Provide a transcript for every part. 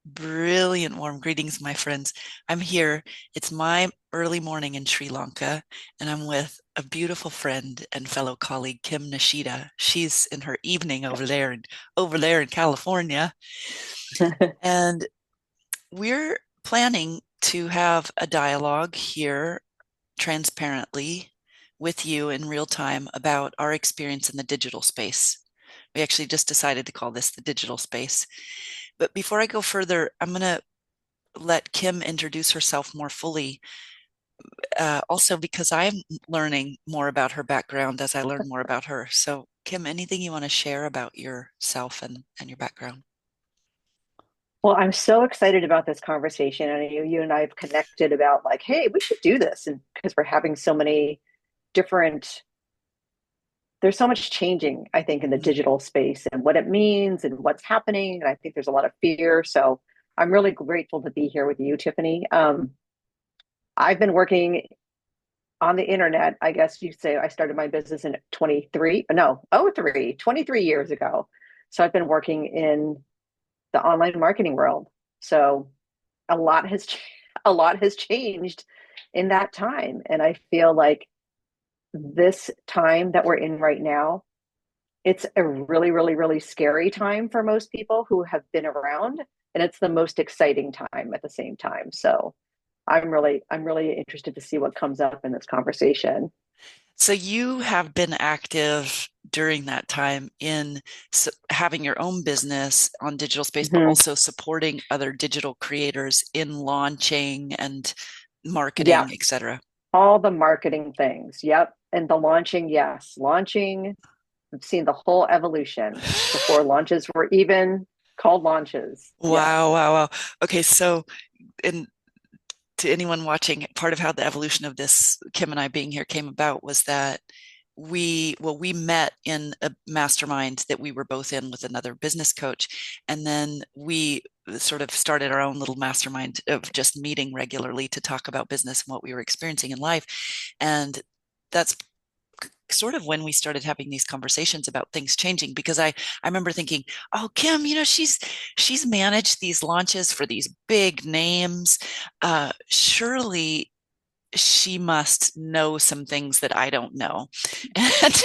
Brilliant warm greetings, my friends. I'm here. It's my early morning in Sri Lanka, and I'm with a beautiful friend and fellow colleague, Kim Nishida. She's in her evening over there in California, and we're planning to have a dialogue here transparently with you in real time about our experience in the digital space. We actually just decided to call this the digital space. But before I go further, I'm going to let Kim introduce herself more fully. Also, because I'm learning more about her background as I learn more about her. So, Kim, anything you want to share about yourself and your background? Well, I'm so excited about this conversation. And you and I have connected about like, hey, we should do this. And because we're having so many different, there's so much changing, I think, in the Mhm. digital space and what it means and what's happening. And I think there's a lot of fear. So I'm really grateful to be here with you, Tiffany. I've been working on the internet. I guess you say I started my business in 23, no, oh 03, 23 years ago. So I've been working in the online marketing world. So a lot has a lot has changed in that time, and I feel like this time that we're in right now, it's a really scary time for most people who have been around, and it's the most exciting time at the same time. So I'm really interested to see what comes up in this conversation. So, you have been active during that time in having your own business on digital space, but Mm-hmm. also supporting other digital creators in launching and Yeah, marketing, etc. all the marketing things. Yep. And the launching, yes, launching. I've seen the whole evolution before launches were even called launches. Wow, Yes. wow, wow. Okay, so in to anyone watching, part of how the evolution of this, Kim and I being here, came about was that we met in a mastermind that we were both in with another business coach. And then we sort of started our own little mastermind of just meeting regularly to talk about business and what we were experiencing in life. And that's sort of when we started having these conversations about things changing, because I remember thinking, oh, Kim, she's managed these launches for these big names. Surely she must know some things that I don't know. And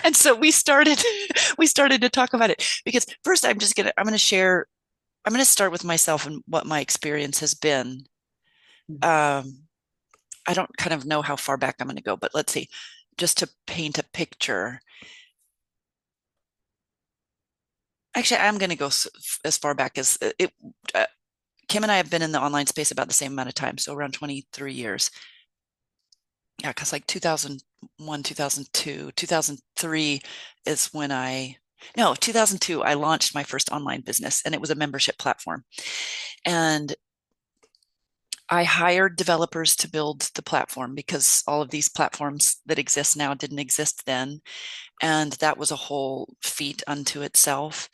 and so we started to talk about it, because first I'm gonna start with myself and what my experience has been. um I don't kind of know how far back I'm going to go, but let's see, just to paint a picture. Actually, I'm going to go as far back as it. Uh, Kim and I have been in the online space about the same amount of time, so around 23 years. Yeah, because like 2001, 2002, 2003 is when no, 2002, I launched my first online business, and it was a membership platform. And I hired developers to build the platform because all of these platforms that exist now didn't exist then. And that was a whole feat unto itself.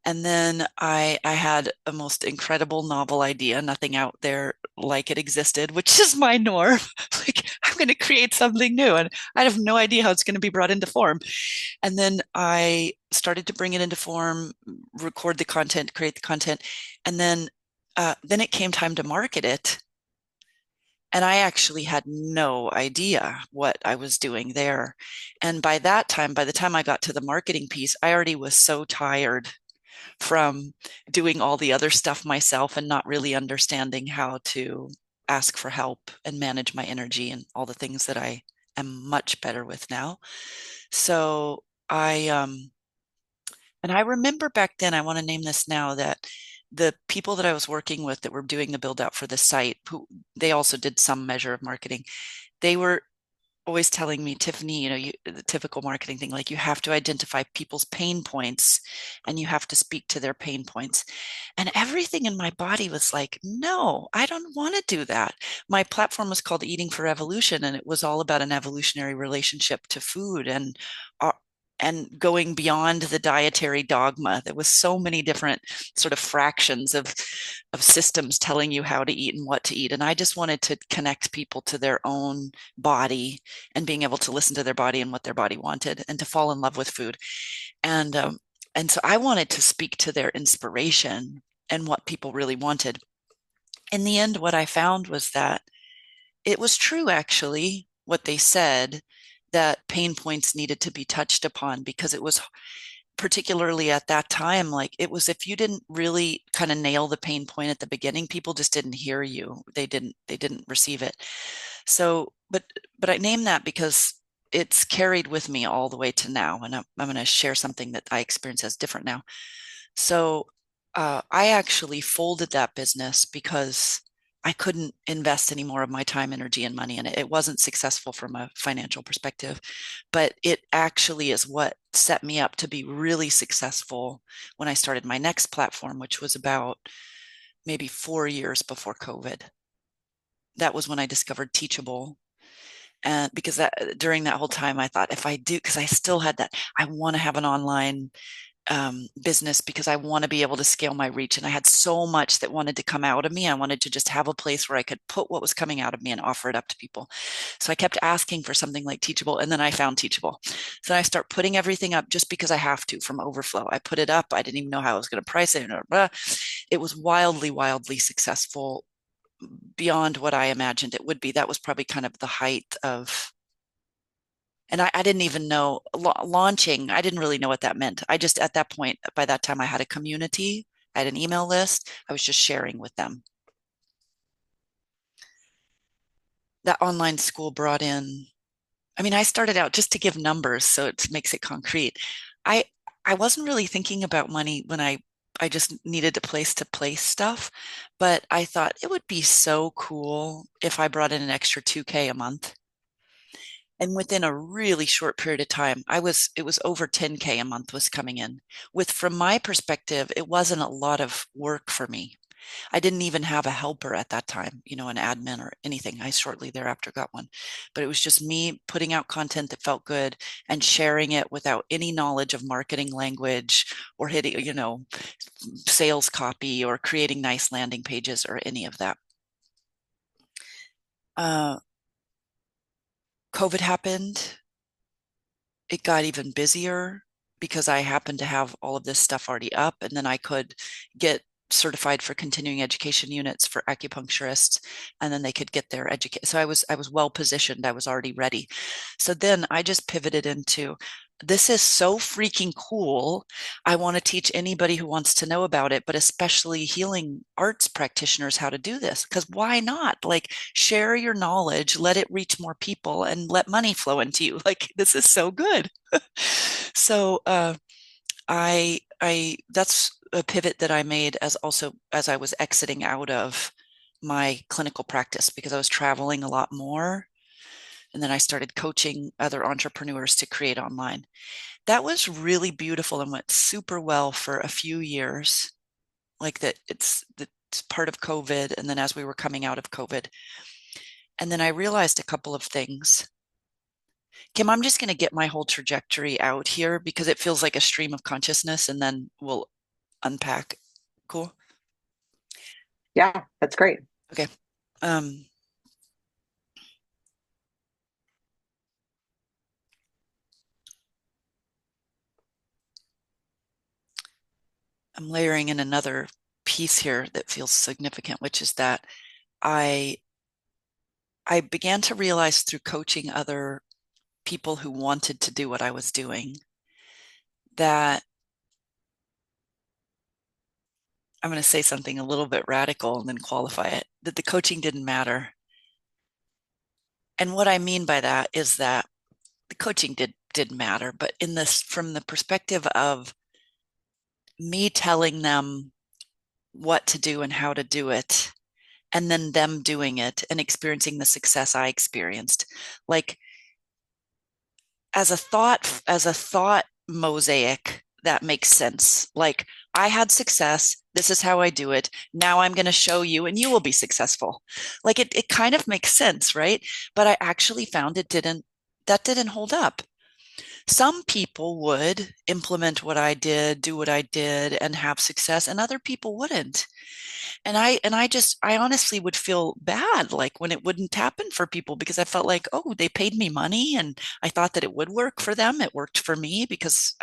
And then I had a most incredible novel idea, nothing out there like it existed, which is my norm. Like, I'm going to create something new, and I have no idea how it's going to be brought into form. And then I started to bring it into form, record the content, create the content, and then it came time to market it. And I actually had no idea what I was doing there. And by that time, by the time I got to the marketing piece, I already was so tired from doing all the other stuff myself and not really understanding how to ask for help and manage my energy and all the things that I am much better with now. So I remember back then, I want to name this now, that the people that I was working with that were doing the build out for the site, who they also did some measure of marketing, they were always telling me, Tiffany, the typical marketing thing, like, you have to identify people's pain points and you have to speak to their pain points. And everything in my body was like, no, I don't want to do that. My platform was called Eating for Evolution, and it was all about an evolutionary relationship to food uh, and going beyond the dietary dogma. There was so many different sort of fractions of systems telling you how to eat and what to eat. And I just wanted to connect people to their own body and being able to listen to their body and what their body wanted, and to fall in love with food. And so I wanted to speak to their inspiration. and what people really wanted. In the end, what I found was that it was true, actually, what they said, that pain points needed to be touched upon, because it was, particularly at that time, like it was, if you didn't really kind of nail the pain point at the beginning, people just didn't hear you. They didn't receive it. So, but I name that because it's carried with me all the way to now. And I'm going to share something that I experience as different now. So I actually folded that business because I couldn't invest any more of my time, energy, and money in it. It wasn't successful from a financial perspective, but it actually is what set me up to be really successful when I started my next platform, which was about maybe 4 years before COVID. That was when I discovered Teachable. And because that during that whole time, I thought, if I do, because I still had that, I want to have an online business because I want to be able to scale my reach. And I had so much that wanted to come out of me. I wanted to just have a place where I could put what was coming out of me and offer it up to people. So I kept asking for something like Teachable. And then I found Teachable. So I start putting everything up just because I have to from overflow. I put it up. I didn't even know how I was going to price it. It was wildly, wildly successful, beyond what I imagined it would be. That was probably kind of the height of, and I didn't even know launching. I didn't really know what that meant. I just, at that point, by that time, I had a community, I had an email list. I was just sharing with them. That online school brought in, I mean, I started out just to give numbers, so it makes it concrete. I I wasn't really thinking about money when I just needed a place to place stuff, but I thought it would be so cool if I brought in an extra 2K a month. And within a really short period of time, it was over 10K a month was coming in. With, from my perspective, it wasn't a lot of work for me. I didn't even have a helper at that time, an admin or anything. I shortly thereafter got one, but it was just me putting out content that felt good and sharing it without any knowledge of marketing language or hitting, sales copy or creating nice landing pages or any of that. Uh, COVID happened. It got even busier because I happened to have all of this stuff already up, and then I could get certified for continuing education units for acupuncturists, and then they could get their education. So I was well positioned. I was already ready. So then I just pivoted into, this is so freaking cool. I want to teach anybody who wants to know about it, but especially healing arts practitioners, how to do this. Because why not? Like, share your knowledge, let it reach more people, and let money flow into you. Like, this is so good. So I that's a pivot that I made, as also as I was exiting out of my clinical practice, because I was traveling a lot more. And then I started coaching other entrepreneurs to create online. That was really beautiful and went super well for a few years. Like that, it's part of COVID. And then as we were coming out of COVID, and then I realized a couple of things. Kim, I'm just going to get my whole trajectory out here because it feels like a stream of consciousness, and then we'll unpack. Cool. Yeah, that's great. Okay. Um, I'm layering in another piece here that feels significant, which is that I I began to realize through coaching other people who wanted to do what I was doing that, I'm going to say something a little bit radical and then qualify it, that the coaching didn't matter. And what I mean by that is that the coaching did matter, but in this, from the perspective of me telling them what to do and how to do it, and then them doing it and experiencing the success I experienced. Like, as a thought mosaic, that makes sense. Like, I had success, this is how I do it, now I'm going to show you and you will be successful. Like, it kind of makes sense, right? But I actually found that didn't hold up. Some people would implement what I did, do what I did, and have success, and other people wouldn't. And I honestly would feel bad, like when it wouldn't happen for people, because I felt like, oh, they paid me money and I thought that it would work for them. It worked for me because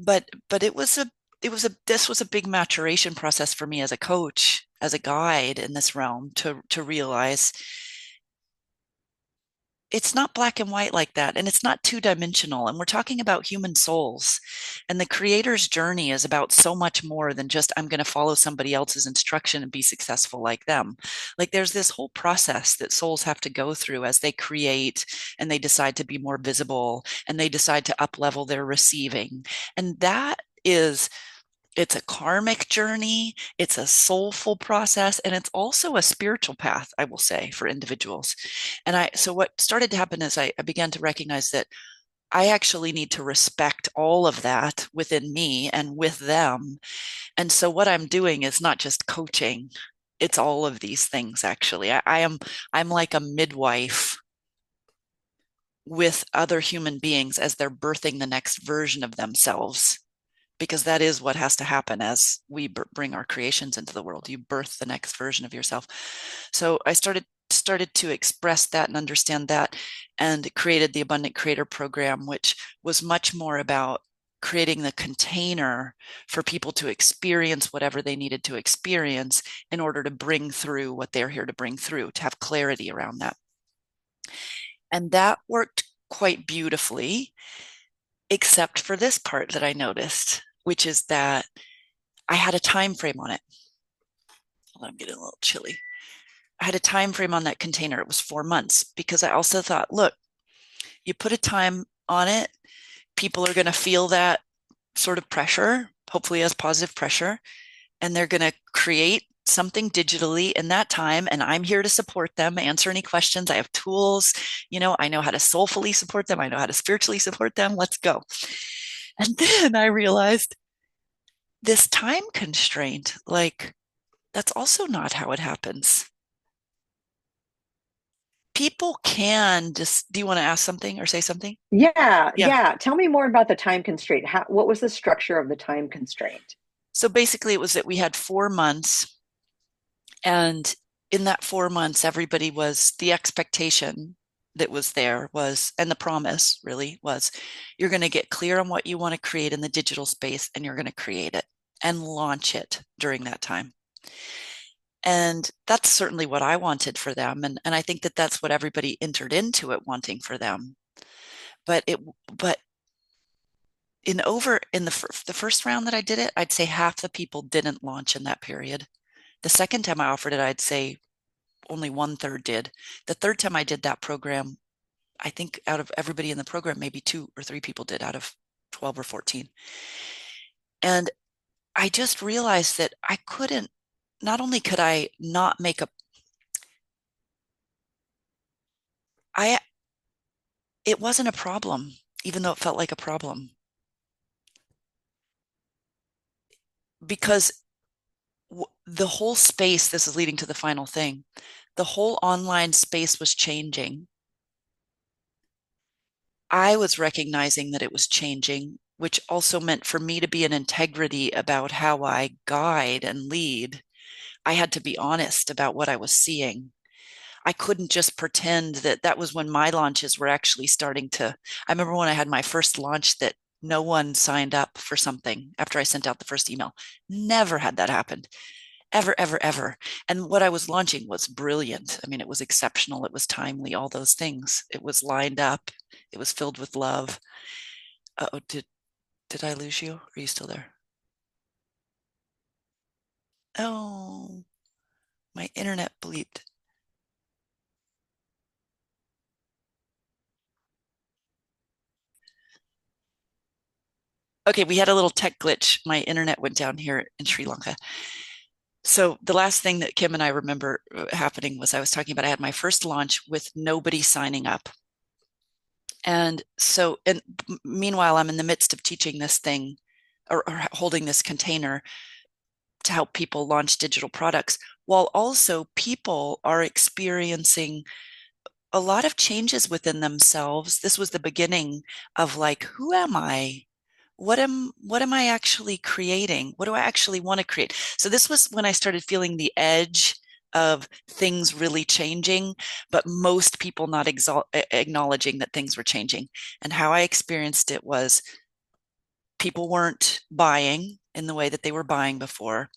but it was this was a big maturation process for me as a coach, as a guide in this realm to realize it's not black and white like that, and it's not two-dimensional, and we're talking about human souls, and the creator's journey is about so much more than just I'm going to follow somebody else's instruction and be successful like them. Like there's this whole process that souls have to go through as they create and they decide to be more visible and they decide to up level their receiving, and that is it's a karmic journey, it's a soulful process, and it's also a spiritual path, I will say, for individuals. So what started to happen is I began to recognize that I actually need to respect all of that within me and with them. And so what I'm doing is not just coaching, it's all of these things actually. I'm like a midwife with other human beings as they're birthing the next version of themselves, because that is what has to happen as we bring our creations into the world. You birth the next version of yourself. So I started to express that and understand that, and created the Abundant Creator Program, which was much more about creating the container for people to experience whatever they needed to experience in order to bring through what they're here to bring through, to have clarity around that. And that worked quite beautifully, except for this part that I noticed, which is that I had a time frame on it. Hold on, I'm getting a little chilly. I had a time frame on that container. It was 4 months, because I also thought, look, you put a time on it, people are going to feel that sort of pressure, hopefully as positive pressure, and they're going to create something digitally in that time, and I'm here to support them, answer any questions. I have tools, I know how to soulfully support them, I know how to spiritually support them. Let's go. And then I realized this time constraint, like, that's also not how it happens. People can just, do you want to ask something or say something? Yeah, Yeah. yeah. Tell me more about the time constraint. What was the structure of the time constraint? So basically, it was that we had 4 months, and in that 4 months, everybody was the expectation that was there was, and the promise really was, you're going to get clear on what you want to create in the digital space, and you're going to create it and launch it during that time. And that's certainly what I wanted for them. And I think that that's what everybody entered into it wanting for them. But but in the first round that I did it, I'd say half the people didn't launch in that period. The second time I offered it, I'd say only 1/3 did. The third time I did that program, I think out of everybody in the program, maybe 2 or 3 people did out of 12 or 14. And I just realized that I couldn't, not only could I not make a, I, it wasn't a problem, even though it felt like a problem, because the whole space, this is leading to the final thing, the whole online space was changing. I was recognizing that it was changing, which also meant for me to be in integrity about how I guide and lead, I had to be honest about what I was seeing. I couldn't just pretend that that was when my launches were actually starting to. I remember when I had my first launch that no one signed up for something after I sent out the first email. Never had that happen. Ever, ever, ever. And what I was launching was brilliant. I mean, it was exceptional. It was timely, all those things. It was lined up. It was filled with love. Oh, did I lose you? Are you still there? Oh, my internet bleeped. Okay, we had a little tech glitch. My internet went down here in Sri Lanka. So the last thing that Kim and I remember happening was I was talking about I had my first launch with nobody signing up. And so, and meanwhile, I'm in the midst of teaching this thing, or holding this container to help people launch digital products, while also people are experiencing a lot of changes within themselves. This was the beginning of like, who am I? What am I actually creating? What do I actually want to create? So this was when I started feeling the edge of things really changing, but most people not acknowledging that things were changing. And how I experienced it was people weren't buying. in the way that they were buying before.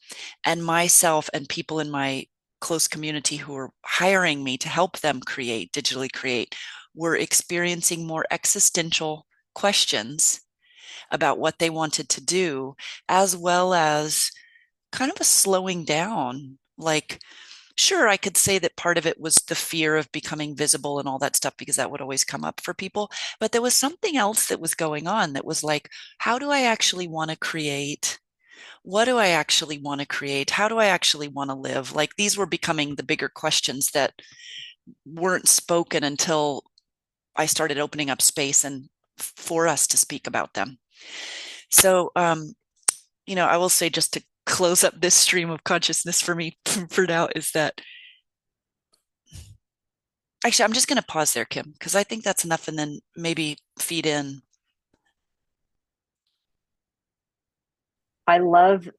And myself and people in my close community who were hiring me to help them create, digitally create, were experiencing more existential questions about what they wanted to do, as well as kind of a slowing down. Like, sure, I could say that part of it was the fear of becoming visible and all that stuff, because that would always come up for people. But there was something else that was going on that was like, how do I actually want to create? What do I actually want to create? How do I actually want to live? Like, these were becoming the bigger questions that weren't spoken until I started opening up space and for us to speak about them. So, I will say, just to close up this stream of consciousness for me for now, is that actually, I'm just going to pause there, Kim, because I think that's enough, and then maybe feed in. I love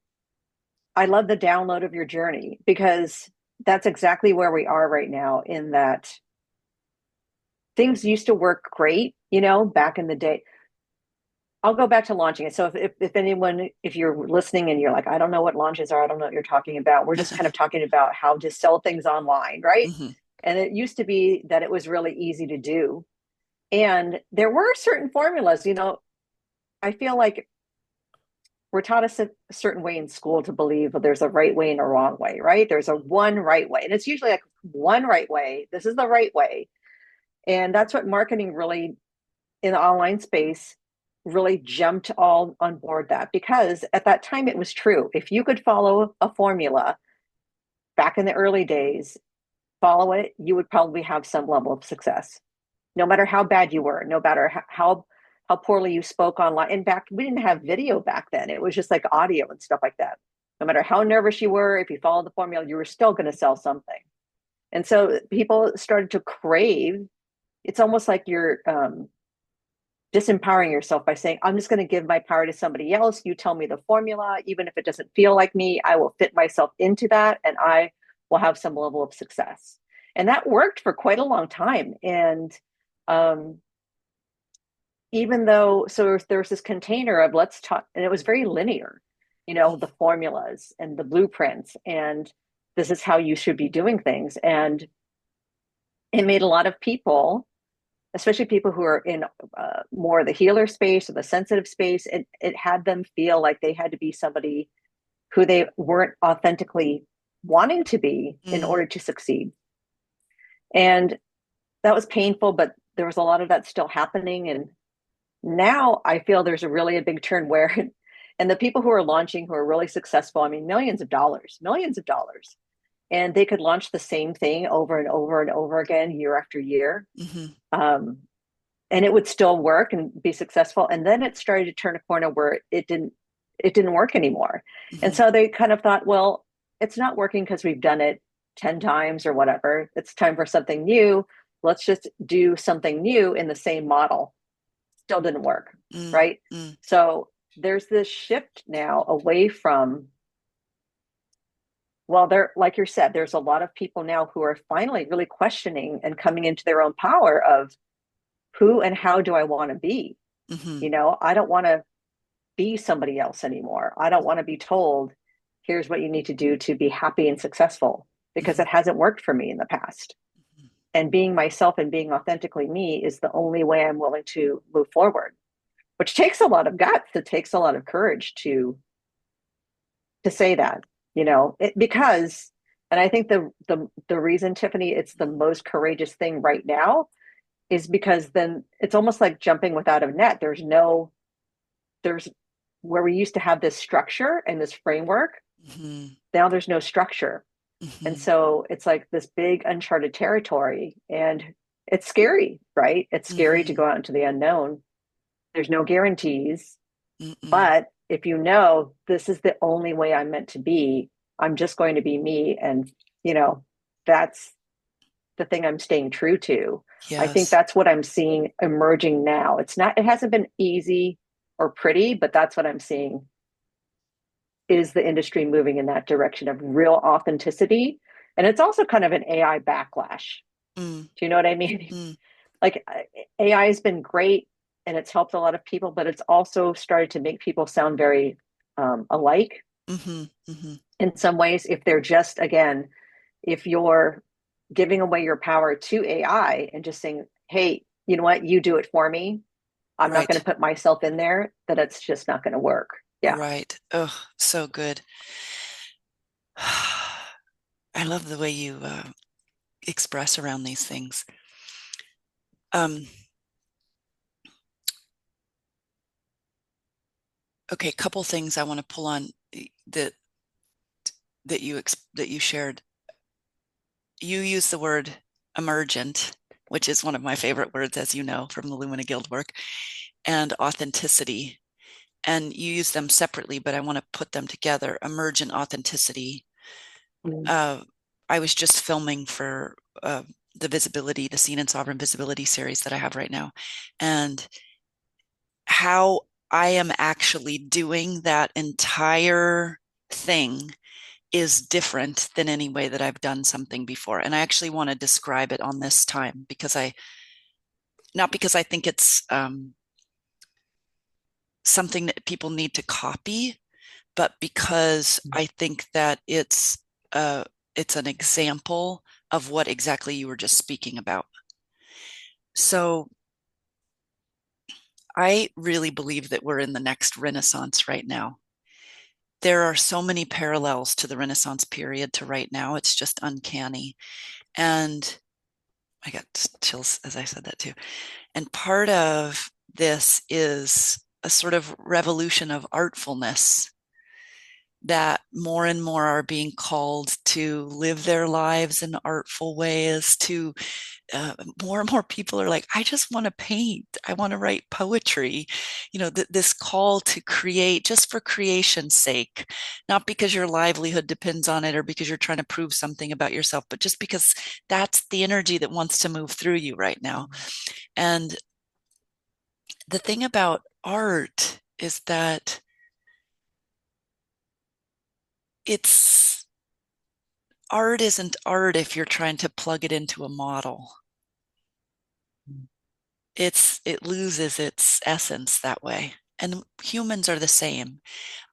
I love the download of your journey because that's exactly where we are right now in that things used to work great, back in the day. I'll go back to launching it. So if anyone, if you're listening and you're like, I don't know what launches are, I don't know what you're talking about. We're just kind of talking about how to sell things online, right? Mm-hmm. And it used to be that it was really easy to do. And there were certain formulas, I feel like we're taught a certain way in school to believe that there's a right way and a wrong way, right? There's a one right way. And it's usually like one right way. This is the right way. And that's what marketing really in the online space really jumped all on board that because at that time it was true. If you could follow a formula back in the early days, follow it, you would probably have some level of success. No matter how bad you were, no matter how poorly you spoke online. And back we didn't have video back then. It was just like audio and stuff like that. No matter how nervous you were, if you followed the formula, you were still going to sell something. And so people started to crave. It's almost like you're disempowering yourself by saying, I'm just going to give my power to somebody else. You tell me the formula, even if it doesn't feel like me, I will fit myself into that and I will have some level of success. And that worked for quite a long time. And um, even though, so there was this container of let's talk, and it was very linear, the formulas and the blueprints, and this is how you should be doing things. And it made a lot of people, especially people who are in more the healer space or the sensitive space, it had them feel like they had to be somebody who they weren't authentically wanting to be in Mm. order to succeed. And that was painful, but there was a lot of that still happening. And now I feel there's a big turn where, and the people who are launching who are really successful, I mean, millions of dollars, and they could launch the same thing over and over and over again, year after year. Mm-hmm. Um, and it would still work and be successful. And then it started to turn a corner where it didn't work anymore. And Mm-hmm. so they kind of thought, well, it's not working because we've done it 10 times or whatever. It's time for something new. Let's just do something new in the same model. Still didn't work, Mm. right? Mm. So there's this shift now away from, well, there, like you said, there's a lot of people now who are finally really questioning and coming into their own power of who and how do I want to be? Mm-hmm. I don't want to be somebody else anymore. I don't want to be told, here's what you need to do to be happy and successful, because Mm-hmm. it hasn't worked for me in the past. And being myself and being authentically me is the only way I'm willing to move forward, which takes a lot of guts. It takes a lot of courage to say that, because, and I think the reason, Tiffany, it's the most courageous thing right now is because then it's almost like jumping without a net. There's where we used to have this structure and this framework. Mm-hmm. Now there's no structure. And Mm-hmm. so it's like this big uncharted territory and it's scary, right? It's scary to Mm-hmm. go out into the unknown. There's no guarantees, Mm-mm. but if you know this is the only way I'm meant to be, I'm just going to be me. And, that's the thing I'm staying true to. I think Yes. that's what I'm seeing emerging now. It hasn't been easy or pretty, but that's what I'm seeing is the industry moving in that direction of real authenticity. And it's also kind of an AI backlash. Mm. Do you know what I mean? Mm. Like AI has been great and it's helped a lot of people, but it's also started to make people sound very alike Mm-hmm. Mm-hmm. in some ways. If they're just, again, if you're giving away your power to AI and just saying, hey, you know what, you do it for me. I'm not going to Right. put myself in there, that it's just not going to work. Yeah. Right. Oh, so good. I love the way you express around these things. Um, okay, couple things I want to pull on that that you shared. You use the word emergent, which is one of my favorite words, as you know, from the Lumina Guild work, and authenticity. And you use them separately, but I want to put them together. Emergent authenticity. Mm. Uh, I was just filming for the Seen in Sovereign Visibility series that I have right now, and how I am actually doing that entire thing is different than any way that I've done something before. And I actually want to describe it on this time because not because I think it's something that people need to copy, but because I think that it's an example of what exactly you were just speaking about. So I really believe that we're in the next Renaissance right now. There are so many parallels to the Renaissance period to right now. It's just uncanny. And I got chills as I said that too. And part of this is a sort of revolution of artfulness that more and more are being called to live their lives in artful ways, to more and more people are like, I just want to paint. I want to write poetry. You know, this call to create just for creation's sake, not because your livelihood depends on it or because you're trying to prove something about yourself, but just because that's the energy that wants to move through you right now. And the thing about art is that it's art isn't art if you're trying to plug it into a model. It loses its essence that way. And humans are the same.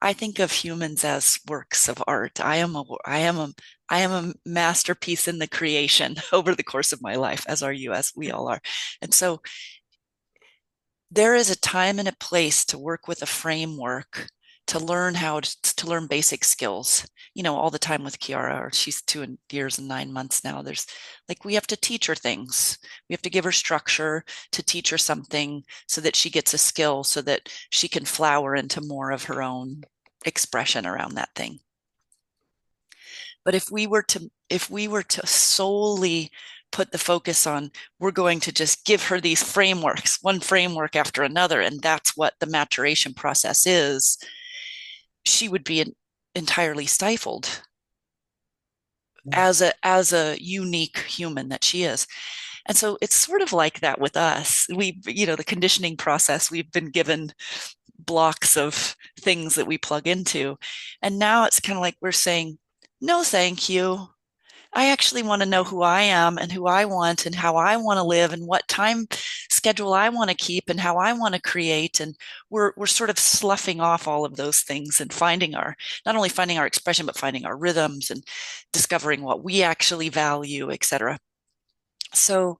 I think of humans as works of art. I am a masterpiece in the creation over the course of my life, as are you, as we all are. And so there is a time and a place to work with a framework to learn to learn basic skills. You know, all the time with Kiara, or she's 2 years and 9 months now. There's like we have to teach her things. We have to give her structure to teach her something so that she gets a skill so that she can flower into more of her own expression around that thing. But if we were to solely put the focus on we're going to just give her these frameworks, one framework after another, and that's what the maturation process is, she would be entirely stifled as a unique human that she is. And so it's sort of like that with us. We, you know, the conditioning process, we've been given blocks of things that we plug into. And now it's kind of like we're saying, no, thank you. I actually want to know who I am and who I want and how I want to live and what time schedule I want to keep and how I want to create. And we're sort of sloughing off all of those things and finding our not only finding our expression, but finding our rhythms and discovering what we actually value, etc. So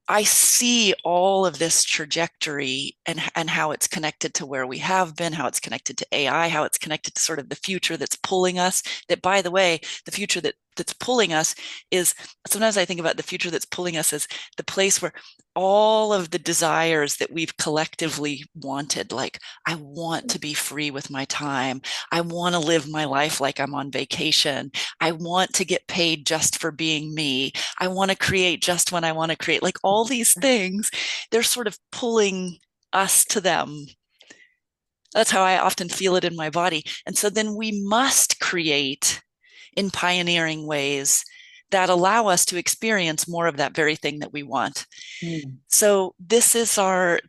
I see all of this trajectory and how it's connected to where we have been, how it's connected to AI, how it's connected to sort of the future that's pulling us. That, by the way, the future that's pulling us is sometimes I think about the future that's pulling us as the place where all of the desires that we've collectively wanted, like I want to be free with my time. I want to live my life like I'm on vacation. I want to get paid just for being me. I want to create just when I want to create. Like all these things, they're sort of pulling us to them. That's how I often feel it in my body. And so then we must create in pioneering ways that allow us to experience more of that very thing that we want. Mm. So this is our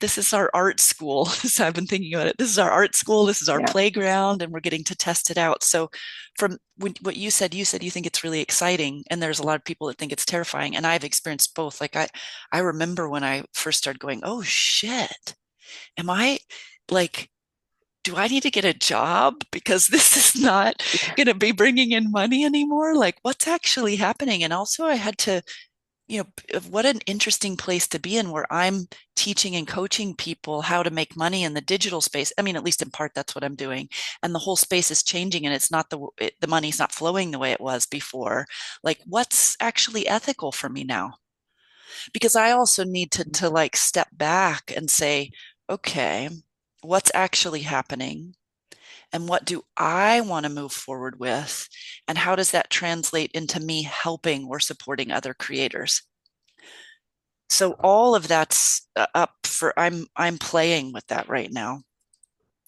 art school. So I've been thinking about it. This is our art school. This is our Yeah. playground, and we're getting to test it out. So from what you said you think it's really exciting, and there's a lot of people that think it's terrifying. And I've experienced both. Like I remember when I first started going, oh shit, am I like do I need to get a job because this is not Yeah. going to be bringing in money anymore? Like, what's actually happening? And also, I had to, what an interesting place to be in where I'm teaching and coaching people how to make money in the digital space. I mean, at least in part, that's what I'm doing. And the whole space is changing and it's not the money's not flowing the way it was before. Like, what's actually ethical for me now? Because I also need to like step back and say, okay, what's actually happening? And what do I want to move forward with? And how does that translate into me helping or supporting other creators? So all of that's up for I'm playing with that right now.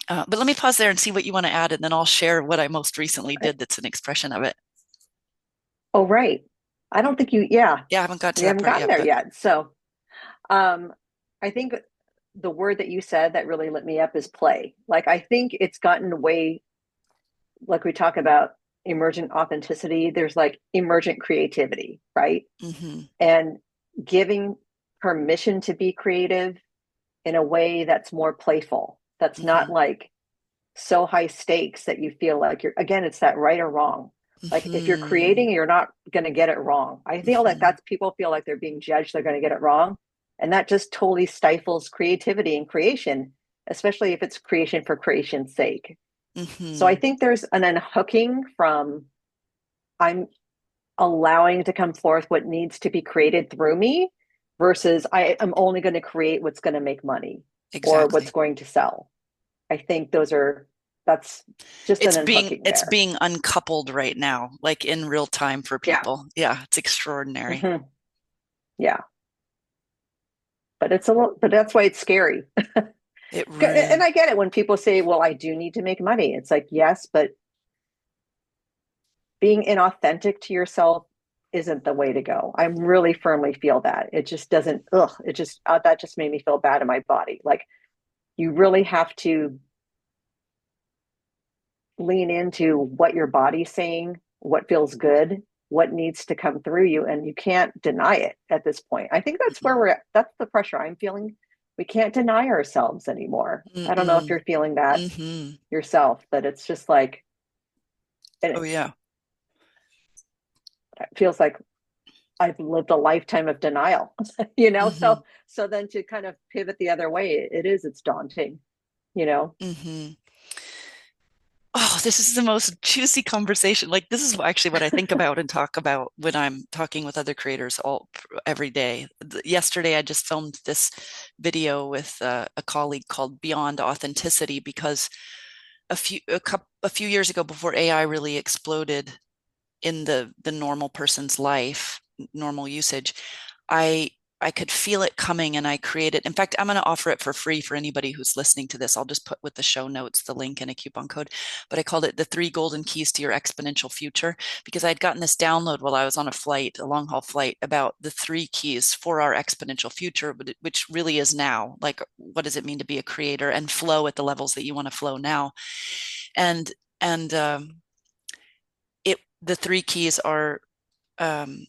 But let me pause there and see what you want to add, and then I'll share what I most recently did that's an expression of it. Oh, right. I don't think yeah, Yeah, I haven't got to we that haven't part gotten yet, there but yet. So, um, I think the word that you said that really lit me up is play. Like, I think it's gotten way, like we talk about emergent authenticity, there's like emergent creativity, right? mm-hmm, And giving permission to be creative in a way that's more playful, that's not mm-hmm, like so high stakes that you feel like you're, again, it's that right or wrong. Like if you're mm-hmm, creating, you're not going to get it wrong. I feel that mm-hmm, that's people feel like they're being judged, they're going to get it wrong. And that just totally stifles creativity and creation, especially if it's creation for creation's sake. So I mm-hmm. think there's an unhooking from I'm allowing to come forth what needs to be created through me versus I am only going to create what's going to make money or what's Exactly. going to sell. I think that's just an unhooking It's there. being uncoupled right now, like in real time for Yeah. people. Yeah, it's extraordinary. Hmm. Yeah. But but that's why it's scary. It And really, I get it when people say, well, I do need to make money. It's like, yes, but being inauthentic to yourself isn't the way to go. I really firmly feel that. It just doesn't, it just, that just made me feel bad in my body. Like, you really have to lean into what your body's saying, what feels good, what needs to come through you, and you can't deny it at this point. I think that's where mm-mm, we're at. That's the pressure I'm feeling. We can't deny ourselves anymore. I don't know if mm-mm, you're feeling that mm-hmm. yourself, but it's just like Oh it yeah. feels like I've lived a lifetime of denial, Mm-hmm, So then to kind of pivot the other way, it's daunting, you know. mm-hmm. Oh, this is the most juicy conversation. Like this is actually what I think about and talk about when I'm talking with other creators every day. Yesterday, I just filmed this video with a colleague called Beyond Authenticity because a few years ago, before AI really exploded in the normal person's life, normal usage, I I could feel it coming and I created. In fact, I'm going to offer it for free for anybody who's listening to this. I'll just put with the show notes the link and a coupon code. But I called it the three golden keys to your exponential future because I'd gotten this download while I was on a flight, a long haul flight, about the three keys for our exponential future, which really is now. Like, what does it mean to be a creator and flow at the levels that you want to flow now? And and the three keys are um,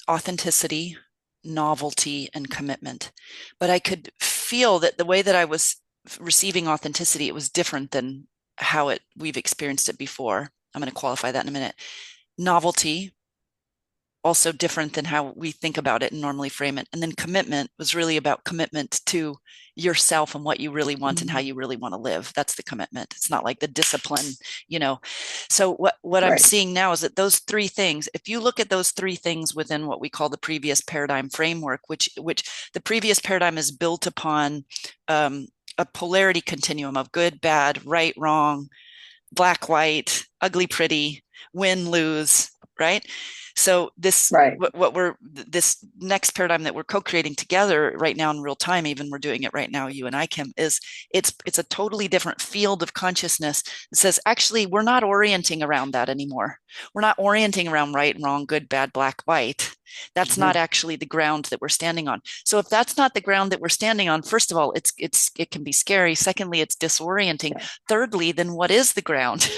authenticity, novelty, and commitment. But I could feel that the way that I was receiving authenticity, it was different than how we've experienced it before. I'm going to qualify that in a minute. Novelty, also different than how we think about it and normally frame it. And then commitment was really about commitment to yourself and what you really want and how Mhm. you really want to live. That's the commitment. It's not like the discipline, you know. So what I'm Right. seeing now is that those three things, if you look at those three things within what we call the previous paradigm framework, which the previous paradigm is built upon a polarity continuum of good, bad, right, wrong, black, white, ugly, pretty, win, lose, right? So Right. this next paradigm that we're co-creating together right now in real time, even we're doing it right now, you and I, Kim, is it's a totally different field of consciousness that says actually we're not orienting around that anymore. We're not orienting around right and wrong, good, bad, black, white. That's not Hmm. actually the ground that we're standing on. So if that's not the ground that we're standing on, first of all, it can be scary. Secondly, it's disorienting. Yeah. Thirdly, then what is the ground?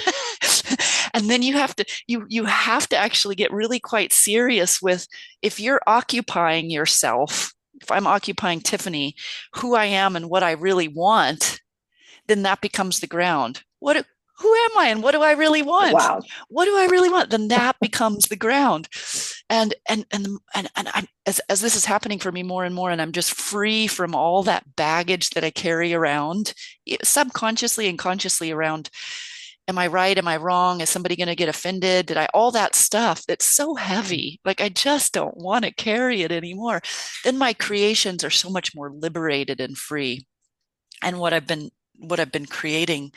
And then you have to actually get really quite serious with if you're occupying yourself, if I'm occupying Tiffany, who I am and what I really want, then that becomes the ground. Who am I and what do I really want? Wow. What do I really want? Then that becomes the ground. And I'm as this is happening for me more and more, and I'm just free from all that baggage that I carry around subconsciously and consciously around. Am I right? Am I wrong? Is somebody going to get offended? Did I all that stuff that's so heavy? Like I just don't want to carry it anymore. Then my creations are so much more liberated and free. And what I've been creating,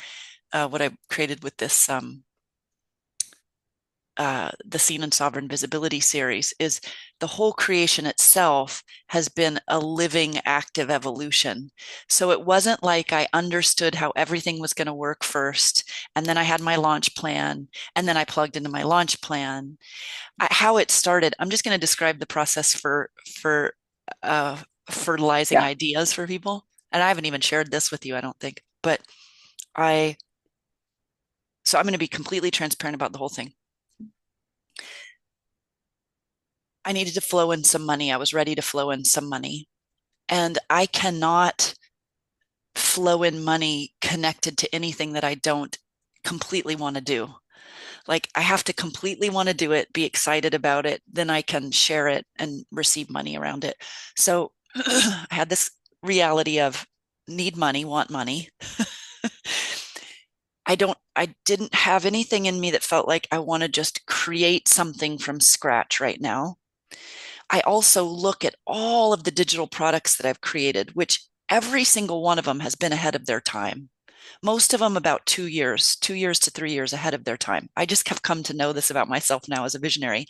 what I've created with this the Seen in Sovereign Visibility series is the whole creation itself has been a living, active evolution. So it wasn't like I understood how everything was going to work first, and then I had my launch plan, and then I plugged into my launch plan. How it started, I'm just going to describe the process for fertilizing Yeah. ideas for people. And I haven't even shared this with you, I don't think, but I so I'm going to be completely transparent about the whole thing. I needed to flow in some money. I was ready to flow in some money. And I cannot flow in money connected to anything that I don't completely want to do. Like I have to completely want to do it, be excited about it, then I can share it and receive money around it. So I had this reality of need money, want money. I didn't have anything in me that felt like I want to just create something from scratch right now. I also look at all of the digital products that I've created, which every single one of them has been ahead of their time. Most of them about 2 years, 2 years to 3 years ahead of their time. I just have come to know this about myself now as a visionary.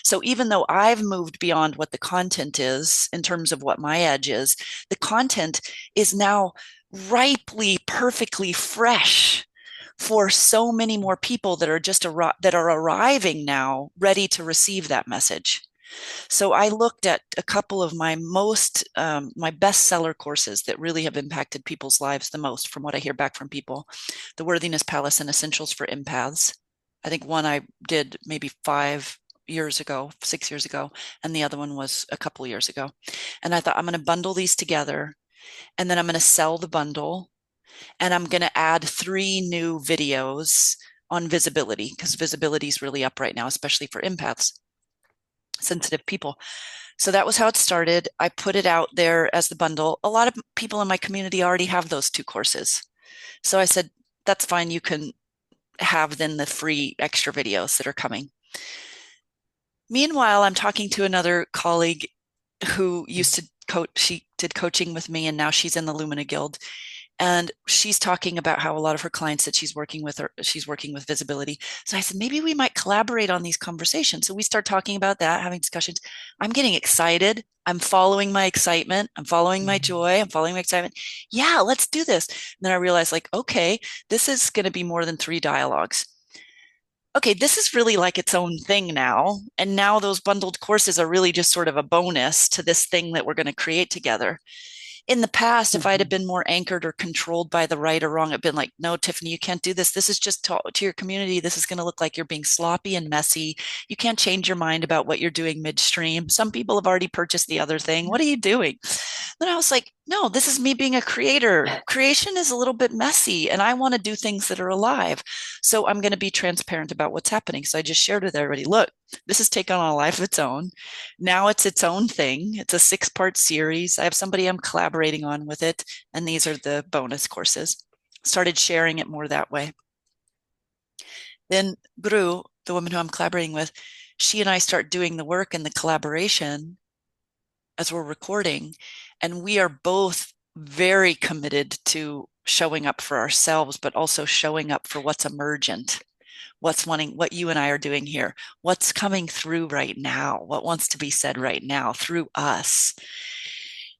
So even though I've moved beyond what the content is in terms of what my edge is, the content is now ripely, perfectly fresh for so many more people that are that are arriving now ready to receive that message. So I looked at a couple of my bestseller courses that really have impacted people's lives the most from what I hear back from people. The Worthiness Palace and Essentials for Empaths. I think one I did maybe 5 years ago, 6 years ago, and the other one was a couple of years ago. And I thought I'm going to bundle these together and then I'm going to sell the bundle and I'm going to add 3 new videos on visibility because visibility is really up right now, especially for empaths, sensitive people. So that was how it started. I put it out there as the bundle. A lot of people in my community already have those 2 courses. So I said, that's fine. You can have then the free extra videos that are coming. Meanwhile, I'm talking to another colleague who used to coach, she did coaching with me, and now she's in the Lumina Guild. And she's talking about how a lot of her clients that she's working with visibility. So I said, maybe we might collaborate on these conversations. So we start talking about that, having discussions. I'm getting excited. I'm following my excitement. I'm following my joy. I'm following my excitement. Yeah, let's do this. And then I realized, like, okay, this is going to be more than 3 dialogues. Okay, this is really like its own thing now. And now those bundled courses are really just sort of a bonus to this thing that we're going to create together. In the past, if I'd have been more anchored or controlled by the right or wrong, I'd been like, no, Tiffany, you can't do this. This is just to your community. This is going to look like you're being sloppy and messy. You can't change your mind about what you're doing midstream. Some people have already purchased the other thing. What are you doing? Then I was like, no, this is me being a creator. Creation is a little bit messy and I want to do things that are alive. So I'm going to be transparent about what's happening. So I just shared with everybody, look, this has taken on a life of its own. Now it's its own thing. It's a 6-part series. I have somebody I'm collaborating on with it. And these are the bonus courses. Started sharing it more that way. Then Gru, the woman who I'm collaborating with, she and I start doing the work and the collaboration as we're recording. And we are both very committed to showing up for ourselves, but also showing up for what's emergent, what you and I are doing here, what's coming through right now, what wants to be said right now through us.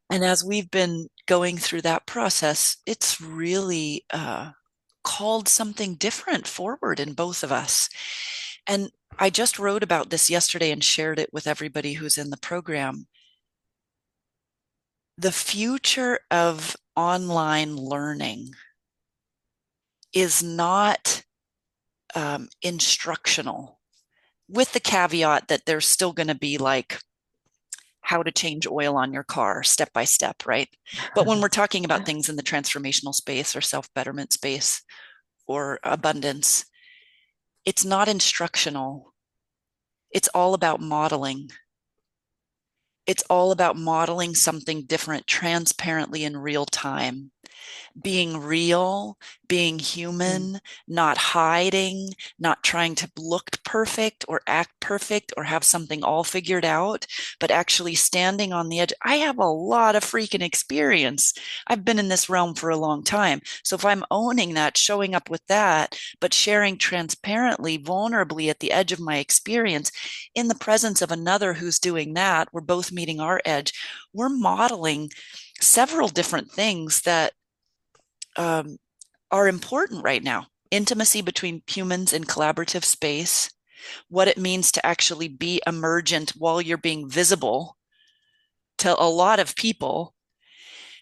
And as we've been going through that process, it's really called something different forward in both of us. And I just wrote about this yesterday and shared it with everybody who's in the program. The future of online learning is not instructional, with the caveat that there's still going to be like how to change oil on your car step by step, right? But when we're talking about things in the transformational space or self-betterment space or abundance, it's not instructional. It's all about modeling. It's all about modeling something different transparently in real time, being real, being Mm. human, not hiding, not trying to look perfect or act perfect or have something all figured out, but actually standing on the edge. I have a lot of freaking experience. I've been in this realm for a long time. So if I'm owning that, showing up with that, but sharing transparently, vulnerably at the edge of my experience in the presence of another who's doing that, we're both meeting our edge. We're modeling several different things that um, are important right now. Intimacy between humans in collaborative space, what it means to actually be emergent while you're being visible to a lot of people,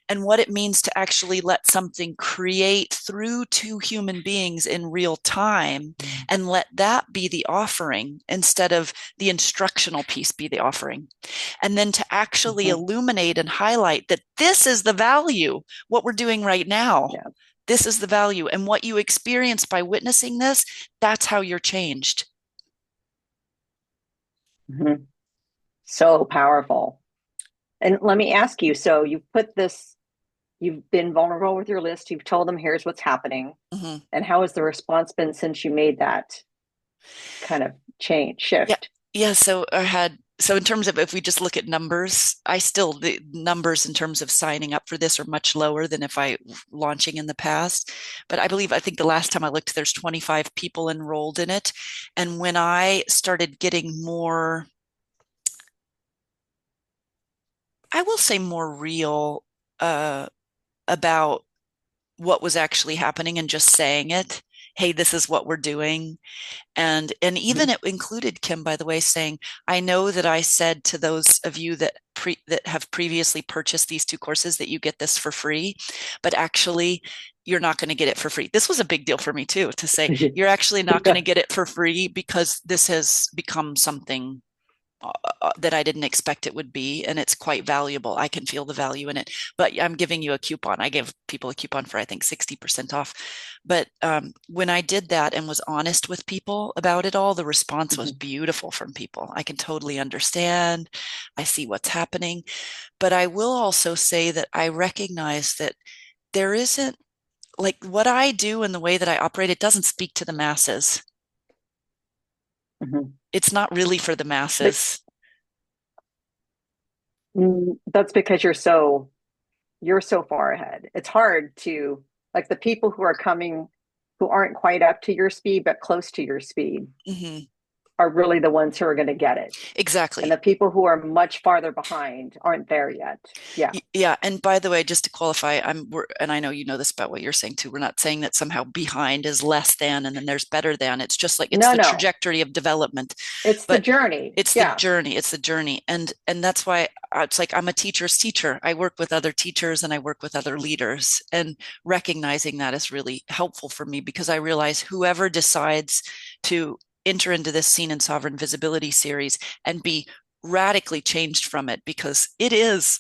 and what it means to actually let something create through two human beings in real time Mm. and let that be the offering instead of the instructional piece be the offering. And then to actually Mhm. illuminate and highlight that this is the value, what we're doing right now. Yeah. This is the value. And what you experience by witnessing this, that's how you're changed. Mhm. So powerful. And let me ask you, so you've been vulnerable with your list, you've told them here's what's happening. Mm-hmm. And how has the response been since you made that kind of change, Yeah. shift? Yeah. So in terms of if we just look at numbers, the numbers in terms of signing up for this are much lower than if I launching in the past. But I think the last time I looked, there's 25 people enrolled in it. And when I started getting more, I will say more real uh, about what was actually happening and just saying it, hey, this is what we're doing. And even Mhm. it included Kim, by the way, saying, I know that I said to those of you that have previously purchased these two courses that you get this for free, but actually you're not going to get it for free. This was a big deal for me too, to say you're actually not going to Yeah. get it for free because this has become something that I didn't expect it would be, and it's quite valuable. I can feel the value in it. But I'm giving you a coupon. I give people a coupon for I think 60% off. But when I did that and was honest with people about it all, the response was Mhm. beautiful from people. I can totally understand. I see what's happening. But I will also say that I recognize that there isn't like what I do and the way that I operate, it doesn't speak to the masses. Mhm. It's not really for the But masses. that's because you're so far ahead. It's hard to like the people who are coming who aren't quite up to your speed but close to your speed Mm-hmm. are really the ones who are going to get it. And the Exactly. people who are much farther behind aren't there yet. Yeah. Yeah, and by the way, just to qualify, and I know you know this about what you're saying too. We're not saying that somehow behind is less than and then there's better than. It's just like it's No, the no. trajectory of development, It's the but journey. it's the Yeah. journey. It's the journey, and that's why it's like I'm a teacher's teacher. I work with other teachers and I work with other leaders, and recognizing that is really helpful for me because I realize whoever decides to enter into this Seen in Sovereign Visibility series and be radically changed from it because it is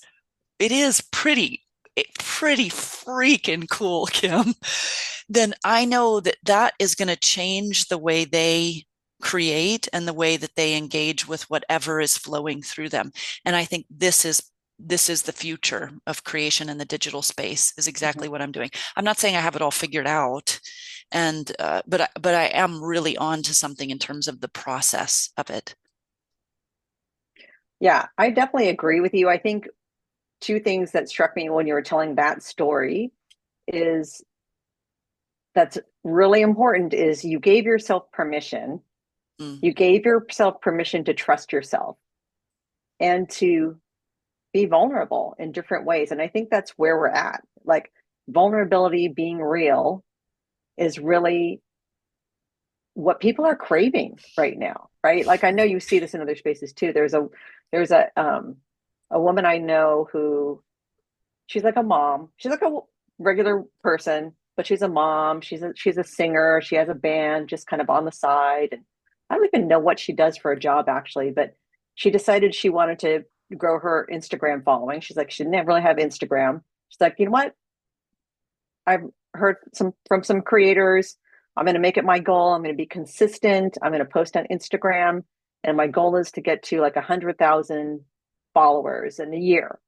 pretty freaking cool, Kim, then I know that that is going to change the way they create and the way that they engage with whatever is flowing through them. And I think this is the future of creation in the digital space is exactly Mhm. what I'm doing. I'm not saying I have it all figured out, and but I am really on to something in terms of the process of it. Yeah, I definitely agree with you. I think two things that struck me when you were telling that story is that's really important is you gave yourself permission. Mm, You gave yourself permission to trust yourself and to be vulnerable in different ways. And I think that's where we're at. Like vulnerability, being real is really what people are craving right now, right? Like I know you see this in other spaces too. There's a woman I know who she's like a mom. She's like a regular person, but she's a mom. She's a singer. She has a band just kind of on the side. And I don't even know what she does for a job actually, but she decided she wanted to grow her Instagram following. She's like, she didn't really have Instagram. She's like, you know what? I've heard from some creators. I'm going to make it my goal. I'm going to be consistent. I'm going to post on Instagram. And my goal is to get to like 100,000 followers in a year.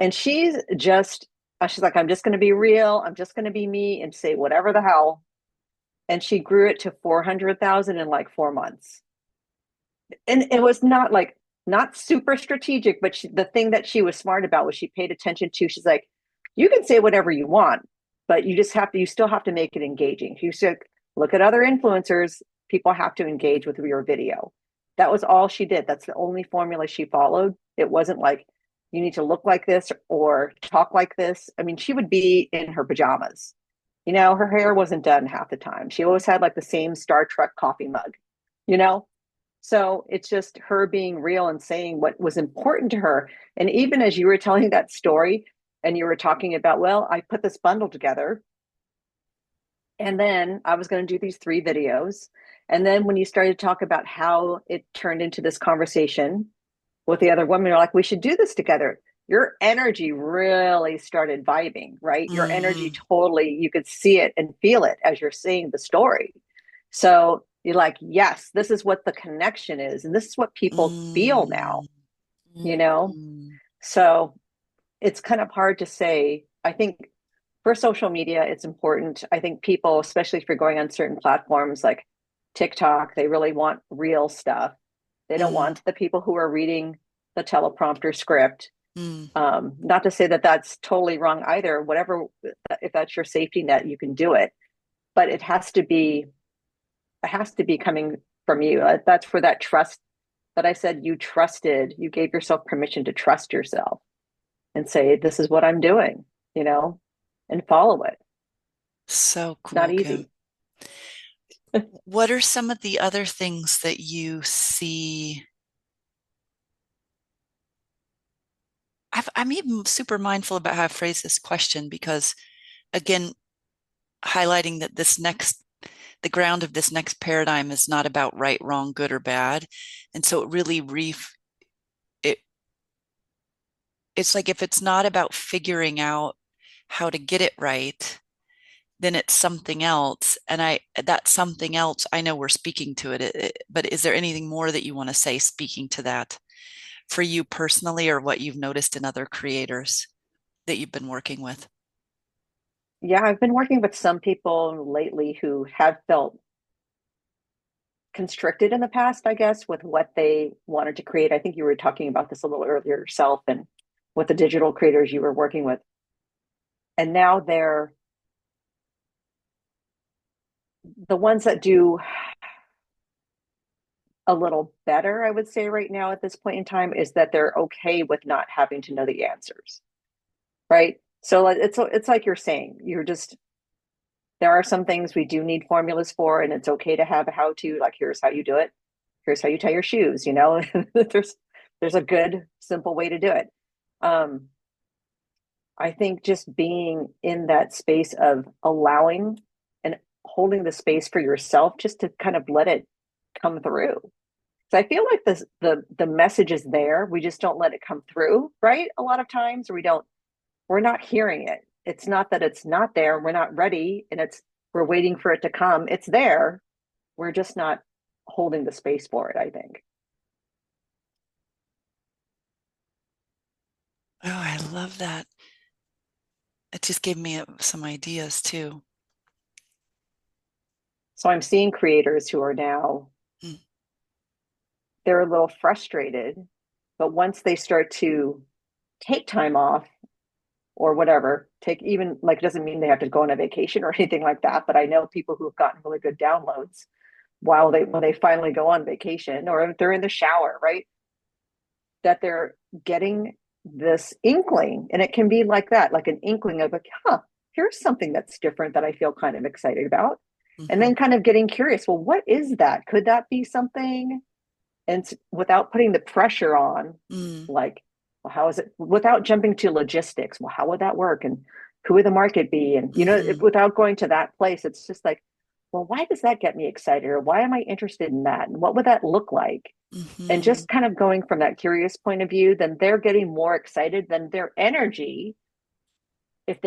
And she's like, I'm just going to be real. I'm just going to be me and say whatever the hell. And she grew it to 400,000 in like 4 months. And it was not super strategic, but the thing that she was smart about was she paid attention to. She's like, you can say whatever you want, but you still have to make it engaging. You should look at other influencers. People have to engage with your video. That was all she did. That's the only formula she followed. It wasn't like, you need to look like this or talk like this. I mean, she would be in her pajamas. Her hair wasn't done half the time. She always had like the same Star Trek coffee mug, you know? So it's just her being real and saying what was important to her. And even as you were telling that story and you were talking about, well, I put this bundle together and then I was going to do these 3 videos. And then when you started to talk about how it turned into this conversation with the other women, you're like, we should do this together. Your energy really started vibing, right? Your energy totally, you could see it and feel it as you're seeing the story. So you're like, yes, this is what the connection is. And this is what people feel now, you know? So it's kind of hard to say. I think for social media, it's important. I think people, especially if you're going on certain platforms like TikTok, they really want real stuff. They don't want the people who are reading the teleprompter script. Not to say that that's totally wrong either. Whatever, if that's your safety net, you can do it. But it has to be coming from you. That's for that trust that I said you gave yourself permission to trust yourself and say, this is what I'm doing, and follow it. So It's cool, not Kim. easy. What are some of the other things that you see? I'm even super mindful about how I phrase this question because, again, highlighting that the ground of this next paradigm is not about right, wrong, good, or bad. And so it really it's like if it's not about figuring out how to get it right, then it's something else. And that something else, I know we're speaking to but is there anything more that you want to say speaking to that for you personally or what you've noticed in other creators that you've been working with? Yeah, I've been working with some people lately who have felt constricted in the past, I guess, with what they wanted to create. I think you were talking about this a little earlier yourself and with the digital creators you were working with. And now they're the ones that do a little better, I would say right now at this point in time, is that they're okay with not having to know the answers. Right. So it's like you're saying, there are some things we do need formulas for, and it's okay to have a how to, like, here's how you do it. Here's how you tie your shoes, there's a good, simple way to do it. I think just being in that space of allowing and holding the space for yourself just to kind of let it come through. So I feel like the message is there. We just don't let it come through, right? A lot of times we're not hearing it. It's not that it's not there. We're not ready and we're waiting for it to come. It's there. We're just not holding the space for it, I think. Oh, I love that. It just gave me some ideas too. So I'm seeing creators who are now, they're a little frustrated, but once they start to take time off or whatever, take even like, it doesn't mean they have to go on a vacation or anything like that. But I know people who have gotten really good downloads when they finally go on vacation or if they're in the shower, right? That they're getting this inkling, and it can be like that, like an inkling of like, here's something that's different that I feel kind of excited about. And then kind of getting curious, well, what is that? Could that be something? And without putting the pressure on, like, well, how is it, without jumping to logistics? Well, how would that work? And who would the market be? And, without going to that place, it's just like, well, why does that get me excited? Or why am I interested in that? And what would that look like? And Hmm. just kind of going from that curious point of view, then they're getting more excited than their energy. If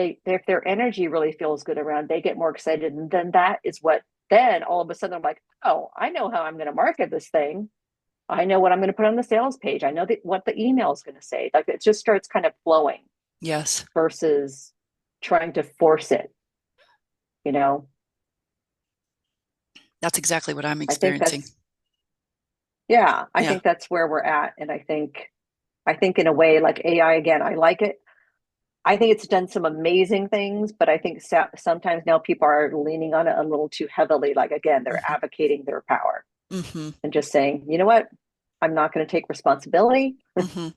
their energy really feels good around, they get more excited. And then that is what then all of a sudden I'm like, oh, I know how I'm going to market this thing. I know what I'm going to put on the sales page. I know what the email is going to say. Like it just starts kind of flowing Yes, versus trying to force it, you know? that's exactly what I'm I think experiencing. that's yeah, I Yeah. think that's where we're at. And I think in a way like AI again, I like it. I think it's done some amazing things, but I think sometimes now people are leaning on it a little too heavily. Like again, they're Hmm. advocating their power Hmm. and just saying, you know what? I'm not going to take responsibility. Hmm.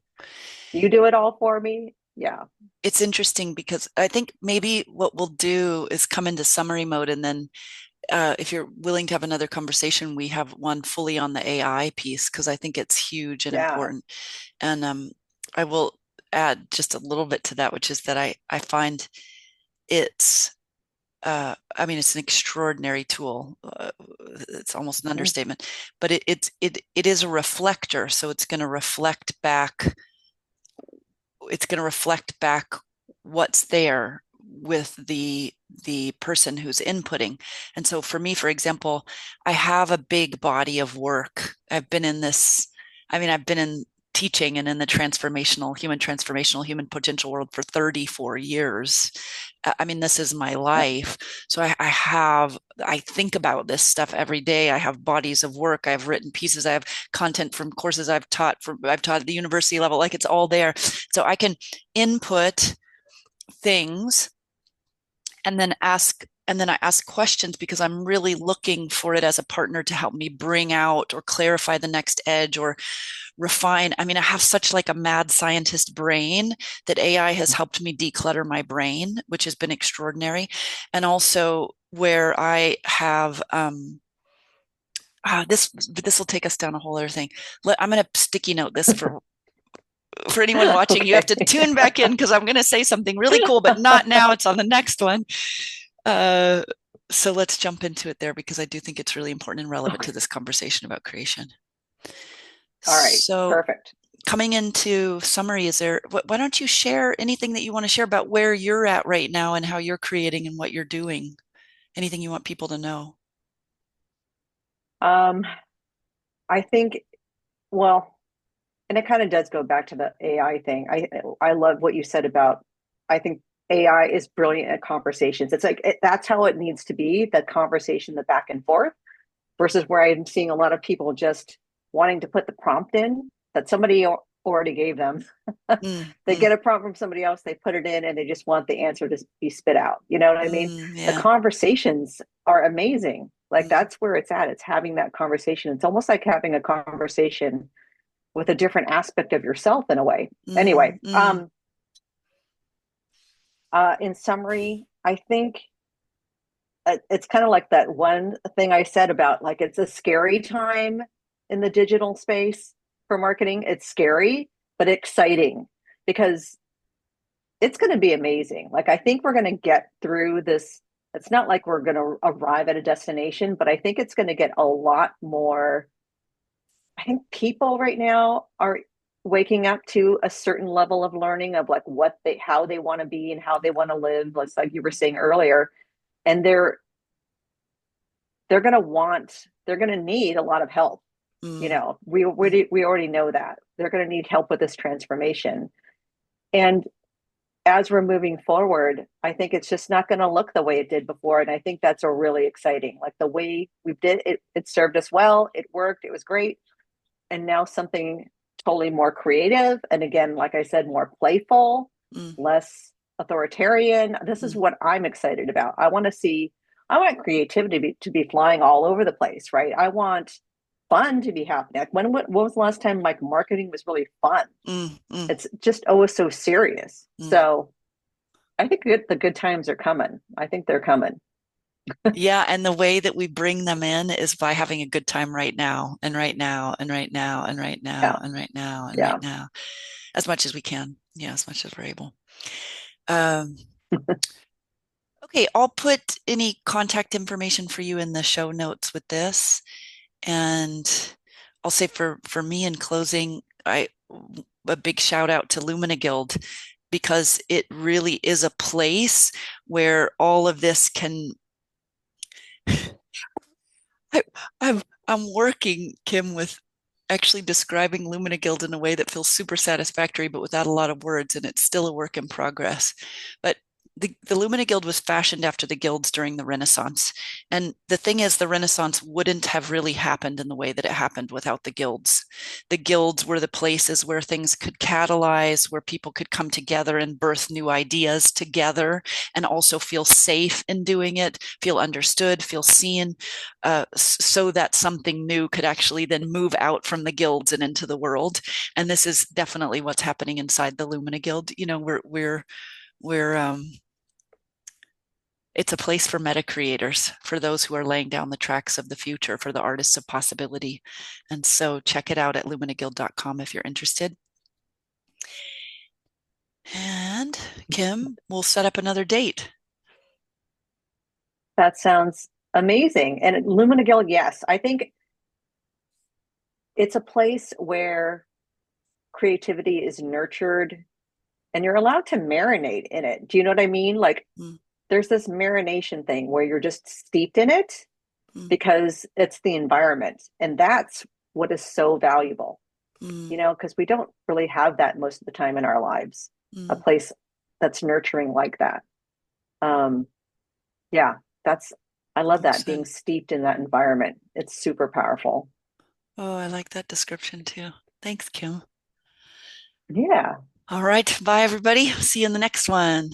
You do it all for me. Yeah. It's interesting because I think maybe what we'll do is come into summary mode, and then if you're willing to have another conversation, we have one fully on the AI piece because I think it's huge and Yeah. important. And I will add just a little bit to that, which is that I find it's I mean, it's an extraordinary tool. It's almost an Mm-hmm. understatement, but it is a reflector. So it's going to reflect back. It's going to reflect back what's there with the person who's inputting. And so for me, for example, I have a big body of work. I've been in this, I mean, I've been in teaching and in the transformational human potential world for 34 years. I mean, this is my Yep. life. So I think about this stuff every day. I have bodies of work. I've written pieces. I have content from courses I've taught at the university level. Like it's all there. So I can input things and then I ask questions because I'm really looking for it as a partner to help me bring out or clarify the next edge or refine. I mean, I have such like a mad scientist brain that AI has helped me declutter my brain, which has been extraordinary. And also where I have this will take us down a whole other thing. I'm going to sticky note this for anyone watching. You have Okay. to tune back in because I'm going to say something really cool, but not now. It's on the next one. Uh, so let's jump into it there because I do think it's really important and relevant Okay. to this conversation about creation. All right. So, Perfect. coming into summary, why don't you share anything that you want to share about where you're at right now and how you're creating and what you're doing? Anything you want people to know? Um, I think, well, and it kind of does go back to the AI thing. I love what you said about I think AI is brilliant at conversations. It's like that's how it needs to be, the conversation, the back and forth, versus where I'm seeing a lot of people just wanting to put the prompt in that somebody already gave them. Mm, They mm, get a prompt from somebody else, they put it in, and they just want the answer to be spit out. You know what I mean? The yeah. conversations are amazing. Like Mm, that's where it's at. It's having that conversation. It's almost like having a conversation with a different aspect of yourself in a way. mm, Anyway, mm, in summary, I think it's kind of like that one thing I said about like it's a scary time in the digital space for marketing. It's scary, but exciting because it's going to be amazing. Like I think we're going to get through this. It's not like we're going to arrive at a destination, but I think it's going to get a lot more. I think people right now are waking up to a certain level of learning of like how they want to be and how they want to live. Like you were saying earlier, and they're going to need a lot of help. You mm, know, we already know that they're going to need help with this transformation. And as we're moving forward, I think it's just not going to look the way it did before. And I think that's a really exciting, like the way we did it, it served us well. It worked. It was great. And now something totally more creative. And again, like I said, more playful, mm, less authoritarian. This is mm, what I'm excited about. I want creativity to be flying all over the place, right? I want fun to be happening. Like when was the last time like marketing was really fun? mm, mm, It's just always so serious. mm. So I think the good times are coming. I think they're coming. Yeah, and the way that we bring them in is by having a good time right now, and right now, and right now, and right now, Yeah. and right now, and right Yeah. now, as much as we can. Yeah, as much as we're able. Um, Okay, I'll put any contact information for you in the show notes with this. And I'll say for me in closing, I a big shout out to Lumina Guild because it really is a place where all of this can I, I'm working, Kim, with actually describing Lumina Guild in a way that feels super satisfactory, but without a lot of words, and it's still a work in progress. But the Lumina Guild was fashioned after the guilds during the Renaissance. And the thing is, the Renaissance wouldn't have really happened in the way that it happened without the guilds. The guilds were the places where things could catalyze, where people could come together and birth new ideas together and also feel safe in doing it, feel understood, feel seen, so that something new could actually then move out from the guilds and into the world. And this is definitely what's happening inside the Lumina Guild. You know, we're it's a place for meta creators, for those who are laying down the tracks of the future, for the artists of possibility. And so check it out at luminaguild.com if you're interested. And Kim, we'll set up another date. That sounds amazing. And Lumina Guild, yes, I think it's a place where creativity is nurtured and you're allowed to marinate in it. Do you know what I mean? Like Mm, there's this marination thing where you're just steeped in it mm, because it's the environment. And that's what is so valuable, mm, because we don't really have that most of the time in our lives, a mm. place that's nurturing like that. Um, yeah, that's, I love Well that being said. steeped in that environment. It's super powerful. Oh, I like that description too. Thanks, Kim. Yeah. All right. Bye, everybody. See you in the next one.